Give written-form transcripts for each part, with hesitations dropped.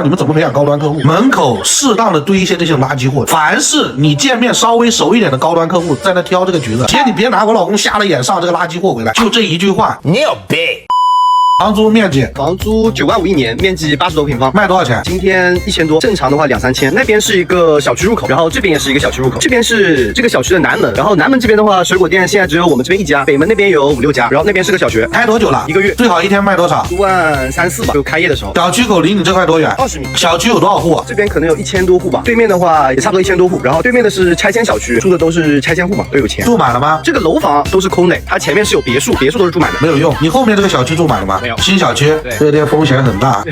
你们怎么培养高端客户？门口适当的堆一些这些垃圾货，凡是你见面稍微熟一点的高端客户，在那挑这个橘子，姐你别拿我老公瞎了眼上这个垃圾货回来，就这一句话，你有病。房租面积，房租9万5一年，面积80多平方，卖多少钱？今天1000多，正常的话2、3千。那边是一个小区入口，然后这边也是一个小区入口，这边是这个小区的南门，然后南门这边的话，水果店现在只有我们这边一家，北门那边有5、6家，然后那边是个小学。开多久了？1个月，最好一天卖多少？ 1万3、4吧，就开业的时候。小区口离你这块多远？20米。小区有多少户啊？这边可能有1000多户吧，对面的话也差不多1000多户，然后对面的是拆迁小区，住的都是拆迁户嘛，都有钱。住满了吗？这个楼房都是空的，它前面是有别墅，别墅都是住满的。没有用，你后面这个小区住满了吗？没有。新小区，对，这边风险很大。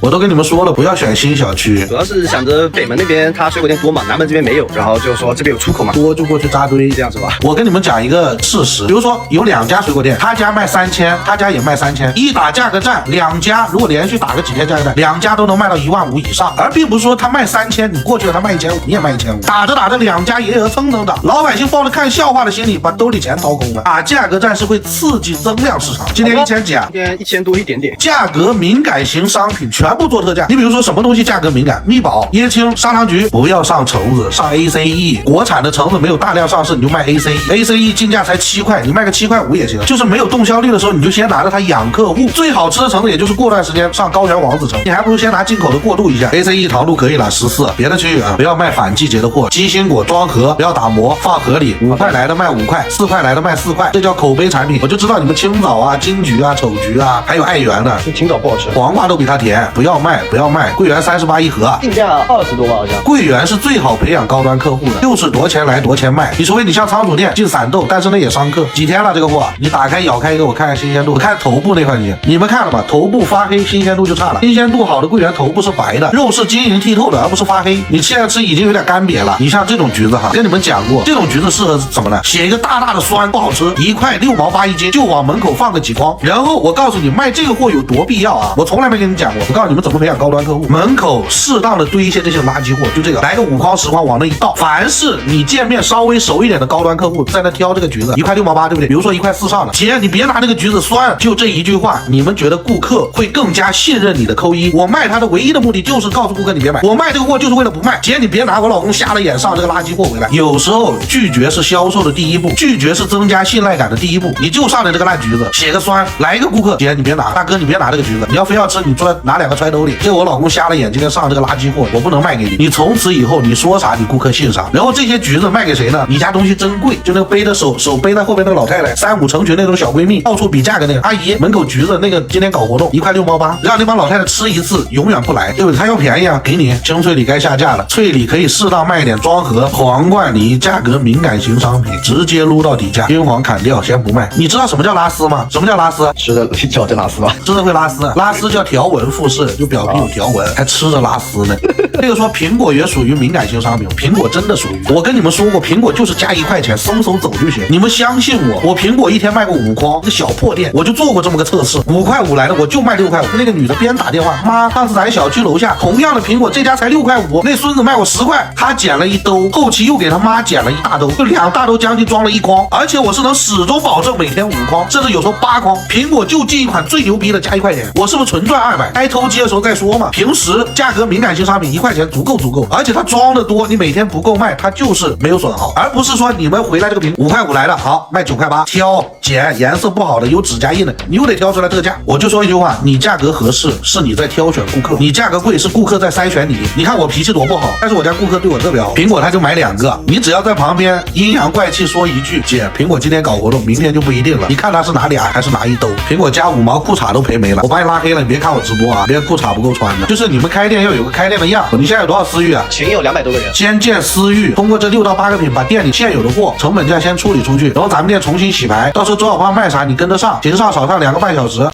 我都跟你们说了，不要选新小区。主要是想着北门那边它水果店多嘛，南门这边没有，然后就说这边有出口嘛，多就过去扎堆，这样子吧。我跟你们讲一个事实，比如说有2家水果店，他家卖3000，他家也卖3000，一打价格战，2家如果连续打个几天价格战，2家都能卖到1万5以上，而并不是说他卖3000，你过去了他卖1500，你也卖1500，打着打着2家营业额蹭蹭涨，老百姓抱着看笑话的心理，把兜里钱掏空了。打价格战是会刺激增量市场。今天1000几啊？今天1000多一点点。价格敏感型商品全部做特价，你比如说什么东西价格敏感？蜜宝、椰青、砂糖橘，不要上橙子，上 ACE， 国产的橙子没有大量上市，你就卖 ACE 进价才7块，你卖个7块5也行。就是没有动销率的时候，你就先拿着它养客户。最好吃的橙子也就是过段时间上高原王子橙，你还不如先拿进口的过渡一下。ACE 糖度可以了14，别的区域啊不要卖反季节的货。鸡心果装盒不要打磨，放盒里，5块来的卖5块，4块来的卖4块，这叫口碑产品。我就知道你们青枣啊、金桔啊、丑橘啊，还有爱媛的，青枣不好吃，黄瓜都比它甜，不要卖，不要卖。桂圆38一盒，定价20多吧好像。桂圆是最好培养高端客户的，就是多钱来多钱卖。你除非你像仓储店进散豆，但是那也伤客。几天了这个货，你打开咬开一个，我看看新鲜度。我看头部那块你们看了吗？头部发黑，新鲜度就差了。新鲜度好的桂圆头部是白的，肉是晶莹剔透的，而不是发黑。你现在吃已经有点干瘪了。你像这种橘子哈，跟你们讲过，这种橘子适合什么呢？写一个大大的酸，不好吃，1块6毛8一斤，就往门口放个几筐。然后我告诉你，卖这个货有多必要啊！我从来没跟你讲过。我告诉你们怎么培养高端客户，门口适当的堆一些这些垃圾货，就这个，来个5筐10筐往那一倒。凡是你见面稍微熟一点的高端客户，在那挑这个橘子，1块6毛8，对不对？比如说1块4上的，姐你别拿那个橘子酸，就这一句话，你们觉得顾客会更加信任你的扣一。我卖它的唯一的目的就是告诉顾客你别买，我卖这个货就是为了不卖。姐你别拿我老公瞎了眼上这个垃圾货回来。有时候拒绝是销售的第一步，拒绝是增加信赖感的第一步。你就上点这个烂橘子，写个酸，来一个顾客，姐你别拿，大哥你别拿这个橘子，你要非要吃，你拿2个揣兜里。这我老公瞎了眼，今天上这个垃圾货，我不能卖给你。你从此以后你说啥你顾客信啥。然后这些橘子卖给谁呢？你家东西真贵，就那个背着手背在后边那个老太太，3、5成群那种小闺蜜，到处比价格那个阿姨，门口橘子那个今天搞活动，1块6毛8，让那帮老太太吃一次永远不来，对不对？她要便宜啊，给你青翠梨该下架了，翠梨可以适当卖一点装盒，皇冠梨价格敏感型商品直接撸到底价，金黄砍掉先不卖。你知道什么叫拉丝吗？什么叫拉丝？吃的叫这拉丝吧，吃的会拉丝，拉丝叫条纹复式，就表皮有条纹，还吃着拉丝呢。这个说苹果也属于敏感型商品，苹果真的属于。我跟你们说过，苹果就是加1块钱，嗖嗖走就行。你们相信我，我苹果一天卖过5筐，一个小破店，我就做过这么个测试，5块5来的，我就卖6块5。那个女的边打电话，妈，上次咱小区楼下同样的苹果，这家才6块5，那孙子卖我10块，他捡了一兜，后期又给他妈捡了一大兜，就2大兜将近装了1筐，而且我是能始终保证每天5筐，甚至有时候8筐。苹果就进一款最牛逼的，加1块钱，我是不是纯赚200？该偷鸡的时候再说嘛。平时价格敏感型商品1块钱足够，而且它装的多，你每天不够卖，它就是没有损耗，而不是说你们回来这个苹果5块5来的，好卖9块8，挑捡颜色不好的有指甲印的，你又得挑出来特价。我就说一句话，你价格合适是你在挑选顾客，你价格贵是顾客在筛选你。你看我脾气多不好，但是我家顾客对我特别好，苹果他就买2个，你只要在旁边阴阳怪气说一句，姐苹果今天搞活动，明天就不一定了，你看他是拿2还是拿1兜，苹果加5毛裤衩都赔没了。我把你拉黑了，你别看我直播啊，别裤衩不够穿的。就是你们开店要有个开店的样。你现在有多少私域啊？群有200多个人。先建私域，通过这6到8个品把店里现有的货成本价先处理出去，然后咱们店重新洗牌，到时候周小胖卖啥你跟得上，勤上少上2个半小时。